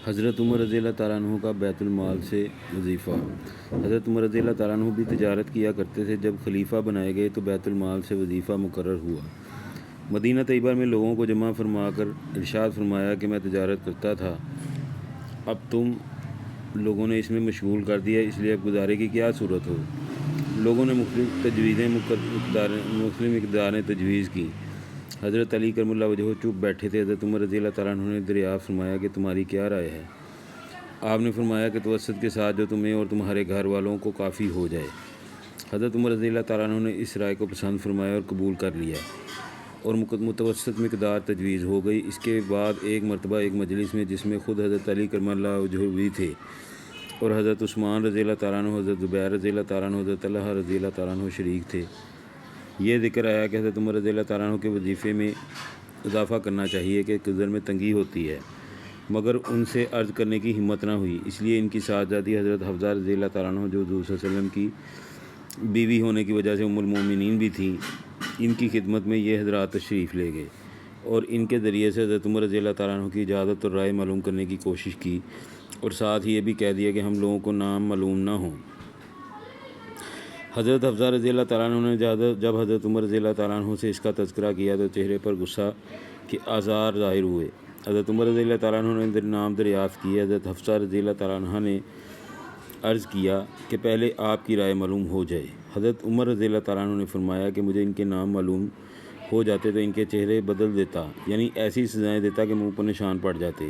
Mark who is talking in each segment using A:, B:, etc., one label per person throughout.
A: حضرت عمر رضی اللہ تعالیٰ عنہ کا بیت المال سے وظیفہ۔ حضرت عمر رضی اللہ تعالیٰ عنہ بھی تجارت کیا کرتے تھے۔ جب خلیفہ بنائے گئے تو بیت المال سے وظیفہ مقرر ہوا۔ مدینہ طیبہ میں لوگوں کو جمع فرما کر ارشاد فرمایا کہ میں تجارت کرتا تھا، اب تم لوگوں نے اس میں مشغول کر دیا، اس لیے اب گزارے کی کیا صورت ہو؟ لوگوں نے مختلف مقداریں تجویز کی۔ حضرت علی کرم اللہ وجہہ چپ بیٹھے تھے۔ حضرت عمر رضی اللہ تعالیٰ عنہ نے دریافت فرمایا کہ تمہاری کیا رائے ہے؟ آپ نے فرمایا کہ توسط کے ساتھ جو تمہیں اور تمہارے گھر والوں کو کافی ہو جائے۔ حضرت عمر رضی اللہ تعالیٰ عنہ نے اس رائے کو پسند فرمایا اور قبول کر لیا اور متوسط مقدار تجویز ہو گئی۔ اس کے بعد ایک مرتبہ ایک مجلس میں جس میں خود حضرت علی کرم اللہ وجہہ بھی تھے اور حضرت عثمان رضی اللہ تعالیٰ عنہ، حضرت زبیر رضی اللہ تعالیٰ عنہ، حضرت طلحہ رضی اللہ تعالیٰ عنہ شریک تھے، یہ ذکر آیا کہ حضرت عمر رضی اللہ تعالیٰ عنہ کے وظیفے میں اضافہ کرنا چاہیے کہ گزر میں تنگی ہوتی ہے، مگر ان سے عرض کرنے کی ہمت نہ ہوئی۔ اس لیے ان کی صاحبزادی حضرت حفصہ رضی اللہ تعالیٰ عنہ جو حضور صلی اللہ علیہ وسلم کی بیوی ہونے کی وجہ سے ام المومنین بھی تھیں، ان کی خدمت میں یہ حضرات تشریف لے گئے اور ان کے ذریعے سے حضرت عمر رضی اللہ تعالیٰ عنہ کی اجازت اور رائے معلوم کرنے کی کوشش کی اور ساتھ ہی یہ بھی کہہ دیا کہ ہم لوگوں کو نام معلوم نہ ہوں۔ حضرت حفصہ رضی اللہ تعالیٰ عنہ نے جب حضرت عمر رضی اللہ تعالیٰ عنہ سے اس کا تذکرہ کیا تو چہرے پر غصہ کے آثار ظاہر ہوئے۔ حضرت عمر رضی اللہ تعالیٰ عنہ نے نام دریافت کیے۔ حضرت حفصہ رضی اللہ تعالیٰ عنہ نے عرض کیا کہ پہلے آپ کی رائے معلوم ہو جائے۔ حضرت عمر رضی اللہ تعالیٰ عنہ نے فرمایا کہ مجھے ان کے نام معلوم ہو جاتے تو ان کے چہرے بدل دیتا، یعنی ایسی سزائیں دیتا کہ منہ پر نشان پڑ جاتے۔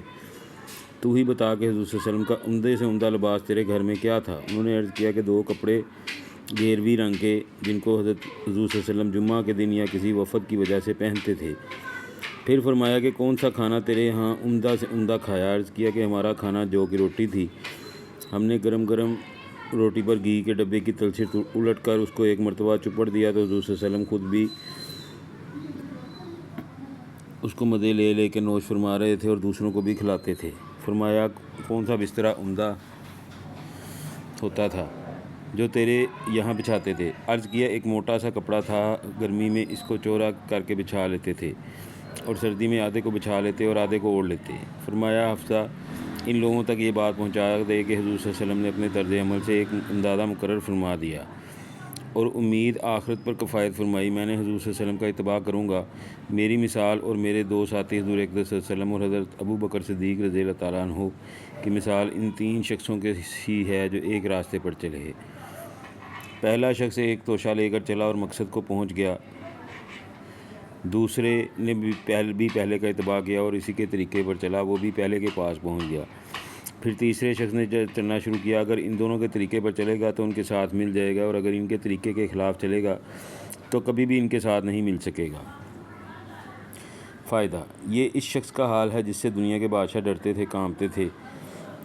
A: تو ہی بتا کہ حضور صلی اللہ علیہ وسلم کا عمدے سے عمدہ لباس تیرے گھر میں کیا تھا؟ انہوں نے عرض کیا کہ 2 کپڑے گیروی رنگ کے جن کو حضرت حضور صلی اللہ علیہ وسلم جمعہ کے دن یا کسی وفد کی وجہ سے پہنتے تھے۔ پھر فرمایا کہ کون سا کھانا تیرے ہاں عمدہ سے عمدہ کھایا؟ عرض کیا کہ ہمارا کھانا جو کی روٹی تھی، ہم نے گرم گرم روٹی پر گھی کے ڈبے کی تلچھی الٹ کر اس کو ایک مرتبہ چپڑ دیا تو حضور صلی اللہ علیہ وسلم خود بھی اس کو مزے لے لے کے نوش فرما رہے تھے اور دوسروں کو بھی کھلاتے تھے۔ فرمایا کون سا بسترا عمدہ ہوتا تھا جو تیرے یہاں بچھاتے تھے؟ عرض کیا ایک موٹا سا کپڑا تھا، گرمی میں اس کو چورا کر کے بچھا لیتے تھے اور سردی میں آدھے کو بچھا لیتے اور آدھے کو اوڑھ لیتے۔ فرمایا حفصہ ان لوگوں تک یہ بات پہنچا دے کہ حضور صلی اللہ علیہ وسلم نے اپنے طرز عمل سے ایک اندازہ مقرر فرما دیا اور امید آخرت پر کفایت فرمائی۔ میں نے حضور صلی اللہ علیہ وسلم کا اتباع کروں گا۔ میری مثال اور میرے 2 ساتھی حضور اقدس صلی اللہ علیہ وسلم اور حضرت ابو بکر صدیق رضی اللہ تعالیٰ عنہ کی مثال ان 3 شخصوں کے ہی ہے جو ایک راستے پر چلے۔ پہلا شخص ایک توشہ لے کر چلا اور مقصد کو پہنچ گیا، دوسرے نے بھی پہلے کا اتباع کیا اور اسی کے طریقے پر چلا، وہ بھی پہلے کے پاس پہنچ گیا۔ پھر تیسرے شخص نے چلنا شروع کیا، اگر ان دونوں کے طریقے پر چلے گا تو ان کے ساتھ مل جائے گا اور اگر ان کے طریقے کے خلاف چلے گا تو کبھی بھی ان کے ساتھ نہیں مل سکے گا۔ فائدہ: یہ اس شخص کا حال ہے جس سے دنیا کے بادشاہ ڈرتے تھے، کانپتے تھے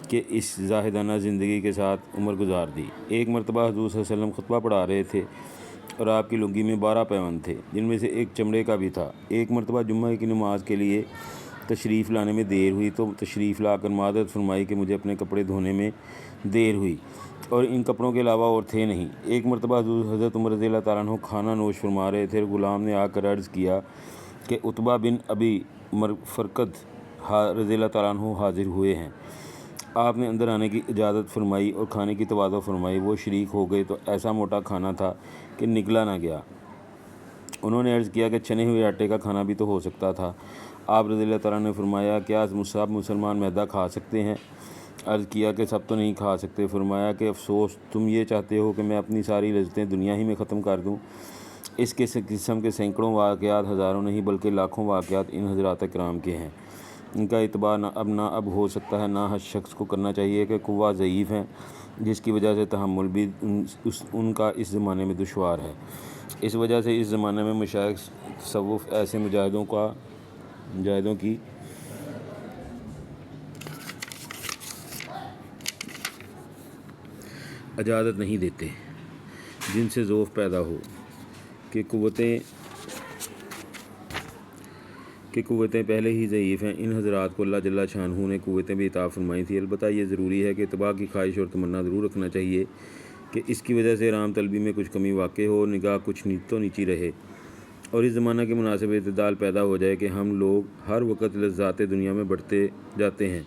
A: کہ اس زاہدانہ زندگی کے ساتھ عمر گزار دی۔ ایک مرتبہ حضور صلی اللہ علیہ وسلم خطبہ پڑھا رہے تھے اور آپ کی لنگی میں 12 پیوند تھے جن میں سے ایک چمڑے کا بھی تھا۔ ایک مرتبہ جمعہ کی نماز کے لیے تشریف لانے میں دیر ہوئی تو تشریف لا کر معذرت فرمائی کہ مجھے اپنے کپڑے دھونے میں دیر ہوئی اور ان کپڑوں کے علاوہ اور تھے نہیں۔ ایک مرتبہ حضرت عمر رضی اللہ تعالیٰ عنہ کھانا نوش فرما رہے تھے اور غلام نے آ کر عرض کیا کہ عتبہ بن ابی فرقد رضی اللہ تعالیٰ عنہ حاضر ہوئے ہیں۔ آپ نے اندر آنے کی اجازت فرمائی اور کھانے کی تواضع فرمائی۔ وہ شریک ہو گئے تو ایسا موٹا کھانا تھا کہ نگلا نہ گیا۔ انہوں نے عرض کیا کہ چھنے ہوئے آٹے کا کھانا بھی تو ہو سکتا تھا۔ آپ رضی اللہ تعالیٰ نے فرمایا کیا سب مسلمان میدا کھا سکتے ہیں؟ عرض کیا کہ سب تو نہیں کھا سکتے۔ فرمایا کہ افسوس، تم یہ چاہتے ہو کہ میں اپنی ساری لذتیں دنیا ہی میں ختم کر دوں؟ اس قسم کے سینکڑوں واقعات، ہزاروں نہیں بلکہ لاکھوں واقعات ان حضرات کرام کے ہیں۔ ان کا اتباع نہ اب ہو سکتا ہے، نہ ہر شخص کو کرنا چاہیے کہ قوہ ضعیف ہیں جس کی وجہ سے تحمل بھی ان کا اس زمانے میں دشوار ہے۔ اس وجہ سے اس زمانے میں مشائخ تصوف ایسے مجاہدوں کی اجازت نہیں دیتے جن سے ضعف پیدا ہو کہ قوتیں پہلے ہی ضعیف ہیں۔ ان حضرات کو اللہ جل شانہ نے قوتیں بھی عطا فرمائی تھی۔ البتہ یہ ضروری ہے کہ اتباع کی خواہش اور تمنا ضرور رکھنا چاہیے کہ اس کی وجہ سے رام طلبی میں کچھ کمی واقع ہو، نگاہ کچھ تو نیچی رہے اور اس زمانہ کے مناسب اعتدال پیدا ہو جائے کہ ہم لوگ ہر وقت لذات دنیا میں بڑھتے جاتے ہیں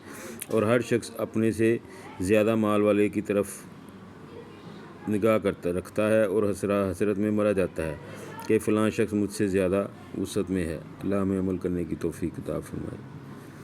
A: اور ہر شخص اپنے سے زیادہ مال والے کی طرف نگاہ رکھتا ہے اور حسرت میں مرا جاتا ہے کہ فلاں شخص مجھ سے زیادہ وسعت میں ہے۔ اللہ ہمیں عمل کرنے کی توفیق عطا فرمائے۔